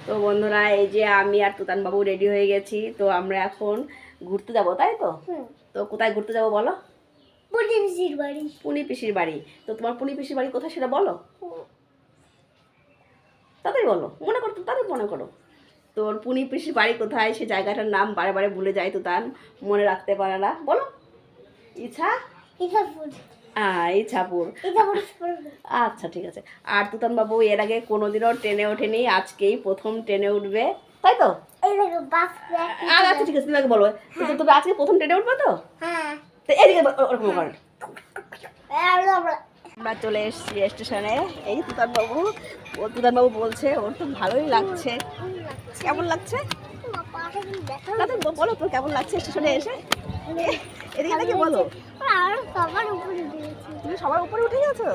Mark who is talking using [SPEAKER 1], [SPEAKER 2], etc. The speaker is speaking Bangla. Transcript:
[SPEAKER 1] তো বন্ধুরা, এই যে আমি আর তুতান বাবু রেডি হয়ে গেছি। তো আমরা এখন ঘুরতে যাব, তাই তো? তো কোথায় ঘুরতে যাব বলো?
[SPEAKER 2] পুনি পিসির বাড়ি।
[SPEAKER 1] পুনি পিসির বাড়ি। তো তোমার পুনি পিসির বাড়ি কোথায় সেটা বলো, তাড়াতাড়ি বলো, মনে করো, তাড়াতাড়ি মনে করো। তোর পুনি পিসির বাড়ি কোথায়, সে জায়গাটার নাম বারে বারে ভুলে যায়, তুতান মনে রাখতে পারে না। বলো। ইচ্ছা
[SPEAKER 2] ইছাপুর।
[SPEAKER 1] ইচ্ছাপুর।
[SPEAKER 2] ইছাপুর।
[SPEAKER 1] আচ্ছা, ঠিক আছে। আর তুতান বাবু এর আগে কোনোদিনও ট্রেনে ওঠেনি, আজকেই প্রথম ট্রেনে উঠবে, তাই তো?
[SPEAKER 2] এই দেখো বাস।
[SPEAKER 1] আচ্ছা, ঠিক আছে, তুমি আগে বলো। তুমি আজকে প্রথম ট্রেনে উঠবে তো?
[SPEAKER 2] হ্যাঁ।
[SPEAKER 1] তো এদিকে ওরকম করেন।
[SPEAKER 2] আমরা
[SPEAKER 1] আমরা চলে এসেছি স্টেশনে। এই তুতান বাবু বলছে ওর তো ভালোই লাগছে। কেমন লাগছে? না, তুমি বলো তো কেমন লাগছে স্টেশনে এসে। এদিকে দেখে বলো।
[SPEAKER 2] আর সবার উপরে দিয়েছি।
[SPEAKER 1] তুমি সবার উপরে উঠে গেছো?